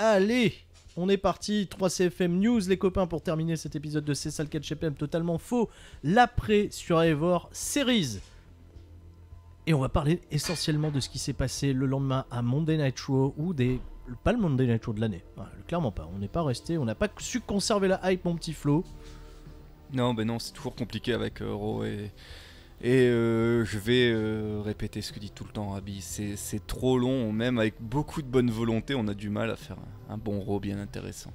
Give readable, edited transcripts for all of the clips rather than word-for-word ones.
Allez, on est parti. 3CFM News, les copains, pour terminer cet épisode de C'est ça le catch FM totalement faux. L'après Survivor Series. Et on va parler essentiellement de ce qui s'est passé le lendemain à Monday Night Raw ou pas le Monday Night Raw de l'année. Voilà, clairement pas. On n'est pas resté, on n'a pas su conserver la hype, mon petit Flo. Non, ben non, c'est toujours compliqué avec Raw et je vais répéter ce que dit tout le temps Rabi. C'est trop long, même avec beaucoup de bonne volonté, on a du mal à faire un bon Raw bien intéressant.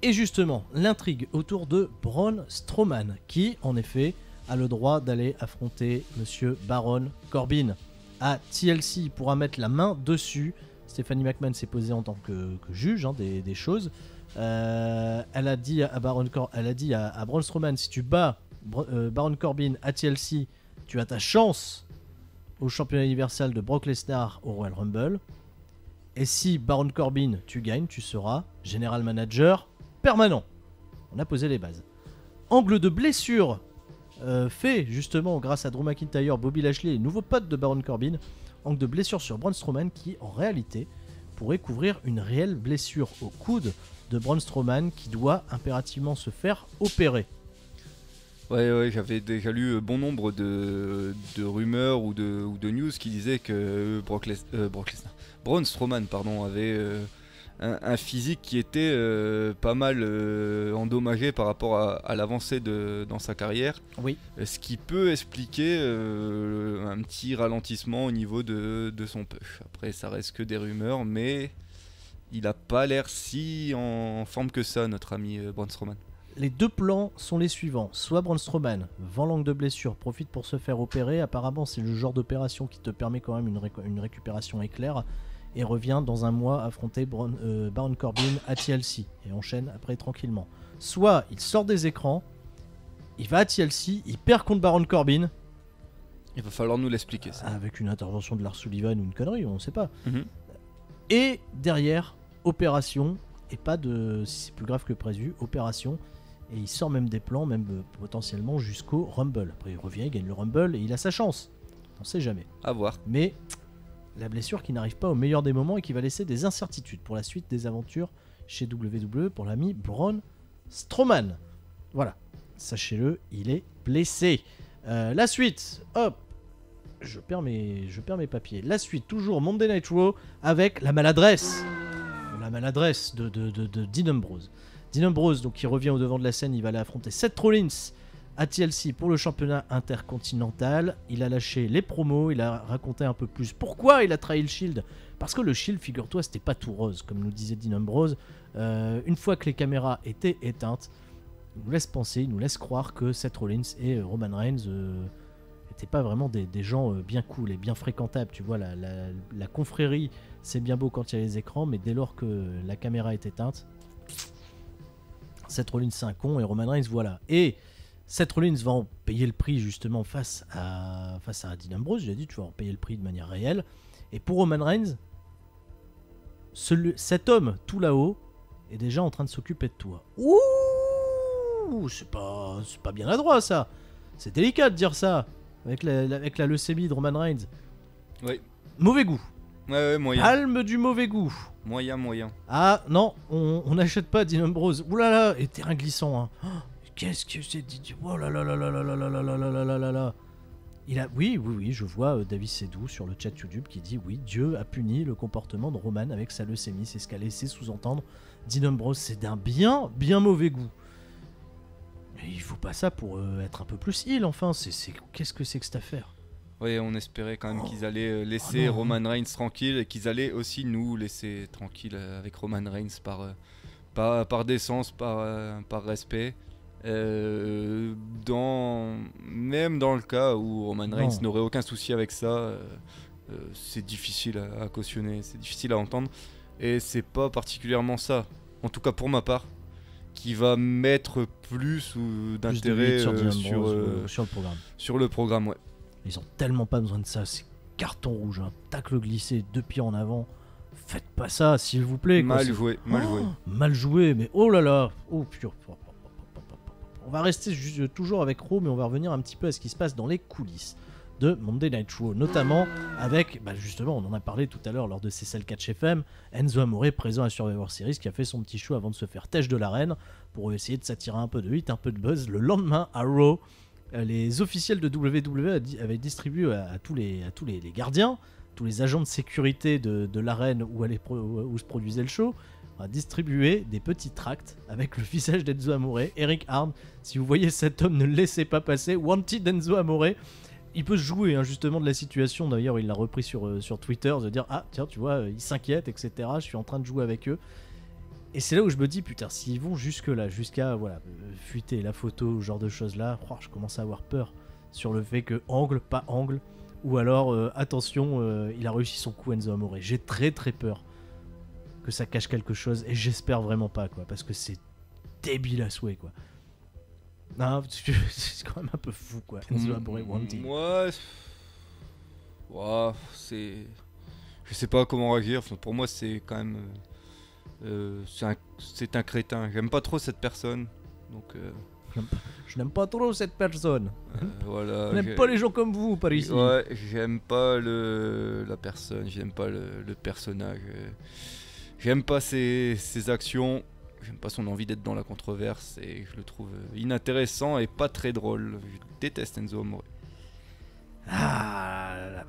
Et justement, l'intrigue autour de Braun Strowman, qui, en effet, a le droit d'aller affronter Monsieur Baron Corbin à TLC. Il pourra mettre la main dessus. Stephanie McMahon s'est posée en tant que juge des choses. Elle a dit à Braun Strowman, si tu bats Baron Corbin à TLC, tu as ta chance au championnat universel de Brock Lesnar au Royal Rumble. Et si Baron Corbin, tu gagnes, tu seras General Manager permanent. On a posé les bases. Angle de blessure fait justement grâce à Drew McIntyre, Bobby Lashley, nouveau pote de Baron Corbin. Angle de blessure sur Braun Strowman qui en réalité pourrait couvrir une réelle blessure au coude de Braun Strowman qui doit impérativement se faire opérer. Ouais, j'avais déjà lu bon nombre de rumeurs ou de news qui disaient que Braun Strowman avait un physique qui était pas mal endommagé par rapport à l'avancée dans sa carrière. Oui. Ce qui peut expliquer un petit ralentissement au niveau de son push. Après, ça reste que des rumeurs, mais il a pas l'air si en forme que ça, notre ami Braun Strowman. Les deux plans sont les suivants. Soit Braun Strowman vend l'angle de blessure, profite pour se faire opérer. Apparemment, c'est le genre d'opération qui te permet quand même une récupération éclair. Et revient dans un mois affronter Baron Corbin à TLC. Et enchaîne après tranquillement. Soit il sort des écrans, il va à TLC, il perd contre Baron Corbin. Il va falloir nous l'expliquer ça. Avec une intervention de Lars Sullivan ou une connerie, on ne sait pas. Mm-hmm. Et derrière, opération. Et pas de, si c'est plus grave que prévu, opération. Et il sort même des plans, même potentiellement jusqu'au Rumble. Après il revient, il gagne le Rumble et il a sa chance. On sait jamais. À voir. Mais la blessure qui n'arrive pas au meilleur des moments et qui va laisser des incertitudes pour la suite des aventures chez WWE pour l'ami Braun Strowman. Voilà, sachez-le, il est blessé. La suite, hop, je perds mes papiers. La suite, toujours Monday Night Raw avec la maladresse. La maladresse de Dean Ambrose. Dean Ambrose, donc, qui revient au devant de la scène, il va aller affronter Seth Rollins à TLC pour le championnat intercontinental. Il a lâché les promos, il a raconté un peu plus pourquoi il a trahi le Shield. Parce que le Shield, figure-toi, c'était pas tout rose, comme nous disait Dean Ambrose. Une fois que les caméras étaient éteintes, il nous laisse penser, il nous laisse croire que Seth Rollins et Roman Reigns n'étaient pas vraiment des gens bien cool et bien fréquentables. Tu vois, la confrérie, c'est bien beau quand il y a les écrans, mais dès lors que la caméra est éteinte, Seth Rollins c'est un con et Roman Reigns voilà. Et Seth Rollins va en payer le prix justement face à Dean Ambrose. J'ai dit tu vas en payer le prix de manière réelle. Et pour Roman Reigns, cet homme tout là-haut est déjà en train de s'occuper de toi. Ouh, c'est pas bien adroit ça. C'est délicat de dire ça avec la leucémie de Roman Reigns. Oui. Mauvais goût. Ouais, moyen. Palme du mauvais goût. Moyen. Ah non, on n'achète pas Dean Ambrose. Ouh là là, et terrain glissant. Hein. Oh, qu'est-ce que c'est dit? Oh là là là là là là là là là là là là là. Il a, oui, je vois David Sédou sur le chat YouTube qui dit oui, Dieu a puni le comportement de Roman avec sa leucémie. C'est ce qu'a laissé sous-entendre Dean Ambrose. C'est d'un bien mauvais goût. Mais il faut pas ça pour être un peu plus heal. Enfin, qu'est-ce que c'est que cette affaire? Oui, on espérait quand même qu'ils allaient laisser Roman Reigns tranquille et qu'ils allaient aussi nous laisser tranquille avec Roman Reigns par décence, par respect. Même dans le cas où Roman Reigns n'aurait aucun souci avec ça, c'est difficile à cautionner, c'est difficile à entendre. Et c'est pas particulièrement ça, en tout cas pour ma part, qui va mettre plus d'intérêt sur le programme. Sur le programme, ouais. Ils ont tellement pas besoin de ça, c'est carton rouge, un tacle glissé, 2 pieds en avant. Faites pas ça, s'il vous plaît. Mal joué. Mal joué, mais oh là là. Oh putain. On va rester toujours avec Raw, mais on va revenir un petit peu à ce qui se passe dans les coulisses de Monday Night Raw, notamment avec, justement, on en a parlé tout à l'heure lors de CSL Catch FM, Enzo Amore présent à Survivor Series qui a fait son petit show avant de se faire têche de l'arène pour essayer de s'attirer un peu de hit, un peu de buzz. Le lendemain à Raw, les officiels de WWE avaient distribué à tous les gardiens, tous les agents de sécurité de l'arène où se produisait le show, a distribué des petits tracts avec le visage d'Enzo Amore, Eric Arn. Si vous voyez cet homme, ne le laissez pas passer. Wanted Enzo Amore. Il peut se jouer justement de la situation. D'ailleurs, il l'a repris sur Twitter, de dire ah tiens, tu vois, ils s'inquiètent, etc. Je suis en train de jouer avec eux. Et c'est là où je me dis putain, s'ils vont jusque là, jusqu'à fuiter la photo, ce genre de choses là, je commence à avoir peur sur le fait que angle, pas angle, ou alors attention, il a réussi son coup Enzo Amore. J'ai très très peur que ça cache quelque chose et j'espère vraiment pas quoi, parce que c'est débile à souhait quoi. Non, c'est quand même un peu fou quoi. Enzo Amore Wanted. Ouais, c'est, je sais pas comment réagir. Enfin, pour moi, c'est quand même, c'est un crétin. J'aime pas trop cette personne, donc. Je n'aime pas trop cette personne. Voilà. Je n'aime pas les gens comme vous par ici. Ouais, j'aime pas la personne, j'aime pas le personnage. J'aime pas ses actions, j'aime pas son envie d'être dans la controverse et je le trouve inintéressant et pas très drôle. Je déteste Enzo Amore.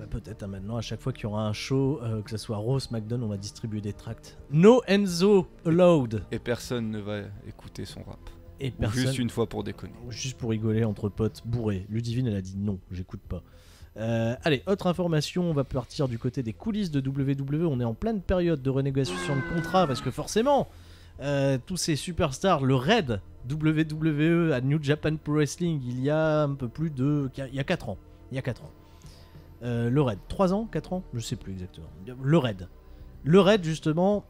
Peut-être maintenant, à chaque fois qu'il y aura un show, que ce soit Raw, SmackDown, on va distribuer des tracts. No Enzo allowed. Et personne ne va écouter son rap. Et personne... Juste une fois pour déconner. Juste pour rigoler entre potes bourrés. Ludivine, elle a dit non, j'écoute pas. Allez, autre information, on va partir du côté des coulisses de WWE. On est en pleine période de renégociation de contrat parce que forcément, tous ces superstars, le raid WWE à New Japan Pro Wrestling, il y a un peu plus de... Il y a 4 ans. Le raid, 3 ans, 4 ans, je sais plus exactement. Le raid justement,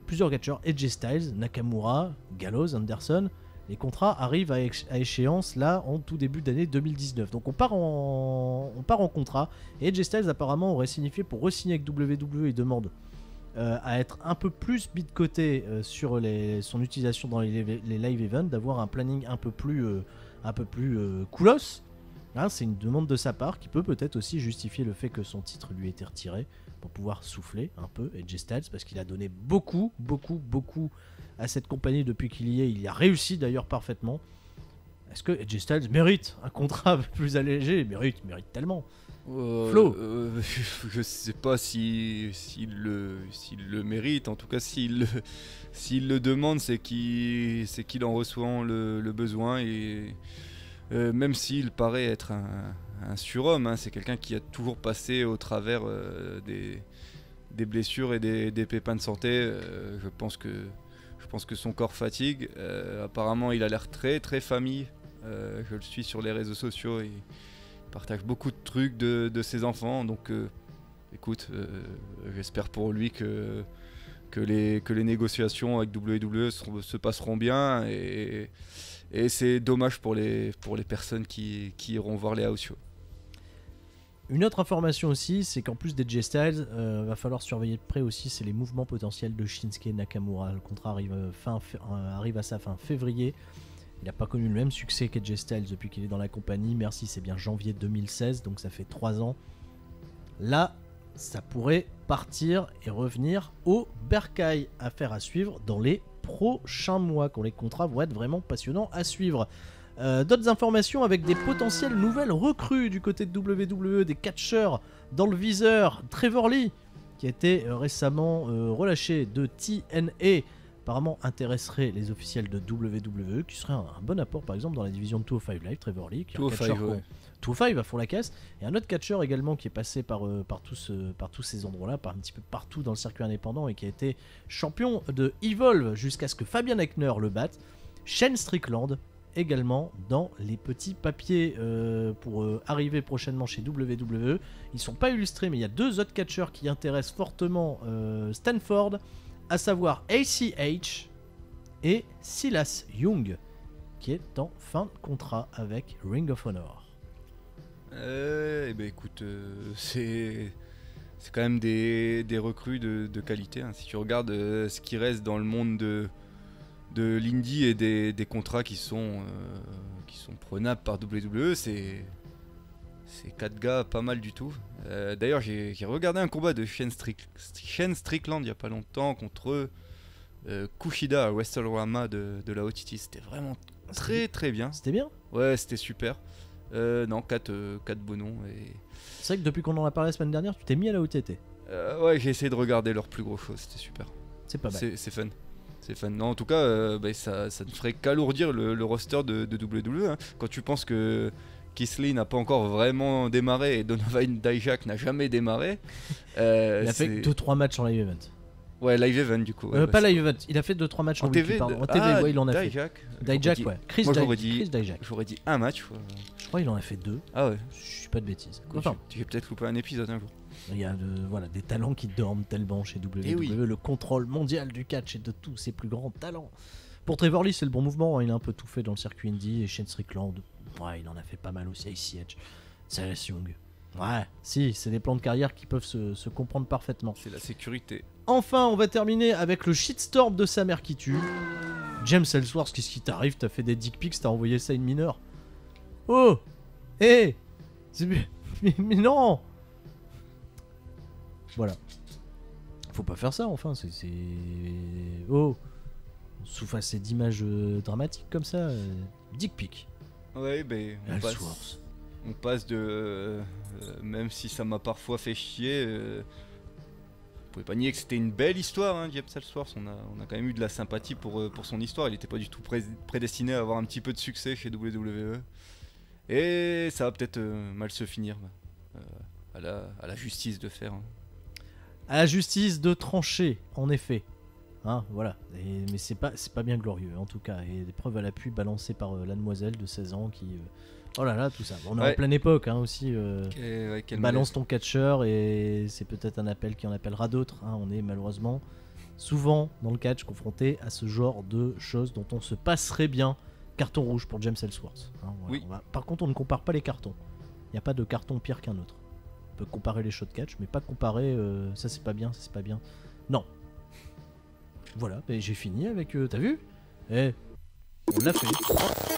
plusieurs catcheurs, AJ Styles, Nakamura, Gallows, Anderson. Les contrats arrivent à échéance là en tout début d'année 2019. Donc on part en contrat. Et AJ Styles apparemment aurait signifié pour re-signer avec WWE. Il demande à être un peu plus mis de côté sur son utilisation dans les live events, d'avoir un planning un peu plus coolos. Hein, c'est une demande de sa part qui peut peut-être aussi justifier le fait que son titre lui ait été retiré pour pouvoir souffler un peu AJ Styles parce qu'il a donné beaucoup à cette compagnie depuis qu'il y est. Il y a réussi d'ailleurs parfaitement. Est-ce que AJ Styles mérite un contrat plus allégé? Il mérite tellement. Flo, je sais pas s'il le mérite. En tout cas, s'il le demande, c'est qu'il en ressent le besoin. Et même s'il paraît être un surhomme, hein, c'est quelqu'un qui a toujours passé au travers des blessures et des pépins de santé. Je pense que son corps fatigue. Apparemment, il a l'air très très famille. Je le suis sur les réseaux sociaux et il partage beaucoup de trucs de ses enfants. Donc, écoute, j'espère pour lui que les négociations avec WWE se passeront bien. Et c'est dommage pour les personnes qui iront voir les house shows. Une autre information aussi, c'est qu'en plus des AJ Styles, va falloir surveiller de près aussi, c'est les mouvements potentiels de Shinsuke Nakamura. Le contrat arrive à sa fin février. Il n'a pas connu le même succès qu'AJ Styles depuis qu'il est dans la compagnie. Merci, c'est bien janvier 2016, donc ça fait 3 ans. Là, ça pourrait partir et revenir au bercail. Affaire à suivre dans les prochains mois, quand les contrats vont être vraiment passionnants à suivre. D'autres informations avec des potentielles nouvelles recrues du côté de WWE, des catcheurs dans le viseur. Trevor Lee, qui a été récemment relâché de TNA, apparemment intéresserait les officiels de WWE, qui serait un bon apport par exemple dans la division de 205 Live. Trevor Lee, qui est un catcheur 205 à fond la caisse, et un autre catcheur également qui est passé par tous ces endroits-là, par un petit peu partout dans le circuit indépendant, et qui a été champion de Evolve jusqu'à ce que Fabian Aichner le batte. Shane Strickland également dans les petits papiers pour arriver prochainement chez WWE. Ils sont pas illustrés, mais il y a 2 autres catcheurs qui intéressent fortement Stanford, à savoir ACH et Silas Young, qui est en fin de contrat avec Ring of Honor. Écoute, c'est quand même des recrues de qualité, hein. Si tu regardes ce qui reste dans le monde de l'indie et des contrats qui sont prenables par WWE, c'est C'est 4 gars pas mal du tout. D'ailleurs, j'ai regardé un combat de Shane Strickland il y a pas longtemps contre Kushida à WrestleMania de la OTT. C'était vraiment très bien. C'était bien. Ouais, c'était super. Non, 4 beaux noms. C'est vrai que depuis qu'on en a parlé la semaine dernière, tu t'es mis à la OTT. Ouais, j'ai essayé de regarder leurs plus gros shows, c'était super. C'est pas mal. C'est fun. C'est fun. Non, en tout cas, ça ne ferait qu'alourdir le roster de WWE. Hein. Quand tu penses que Keith Lee n'a pas encore vraiment démarré et Donovan Dijak n'a jamais démarré. Il a fait 2-3 matchs en live event. Ouais, live event du coup. Ouais, pas live event, il a fait 2-3 matchs en TV. Wiki, en TV, ouais, il en a fait. Dijak, ouais. Chris Dijak. J'aurais dit un match. Je crois qu'il en a fait 2. Ah ouais. Je suis pas de bêtises. Enfin, tu vas peut-être louper un épisode un jour. Il y a des talents qui dorment tellement chez WWE. Oui. Le contrôle mondial du catch et de tous ses plus grands talents. Pour Trevor Lee, c'est le bon mouvement. Il a un peu tout fait dans le circuit indie. Et Shane Strickland, ouais, il en a fait pas mal aussi. Icy Edge, Cyrus Young. Ouais, si, c'est des plans de carrière qui peuvent se comprendre parfaitement. C'est la sécurité. Enfin, on va terminer avec le shitstorm de sa mère qui tue. James Ellsworth, qu'est-ce qui t'arrive? T'as fait des dick pics, t'as envoyé ça à une mineure. Oh, hé, mais non. Voilà. Faut pas faire ça, enfin, c'est... Oh, sous face d'images dramatiques comme ça, dick pic. Ouais, ben... On passe de... même si ça m'a parfois fait chier... Vous pouvez pas nier que c'était une belle histoire, hein, James Ellsworth. On a quand même eu de la sympathie pour son histoire. Il était pas du tout prédestiné à avoir un petit peu de succès chez WWE. Et ça va peut-être mal se finir. À la justice de faire. Hein. À la justice de trancher, en effet. Hein, voilà. Mais c'est pas bien glorieux, en tout cas. Et des preuves à l'appui balancées par la demoiselle de 16 ans qui... Oh là là, tout ça. On est en pleine époque hein, aussi. Balance ton catcheur et c'est peut-être un appel qui en appellera d'autres. Hein. On est malheureusement souvent dans le catch confronté à ce genre de choses dont on se passerait bien. Carton rouge pour James Ellsworth. Hein, voilà. Oui. Par contre, on ne compare pas les cartons. Il n'y a pas de carton pire qu'un autre. On peut comparer les shots de catch, mais pas comparer ça c'est pas bien, ça c'est pas bien. Non. Voilà, j'ai fini avec... T'as vu on l'a fait.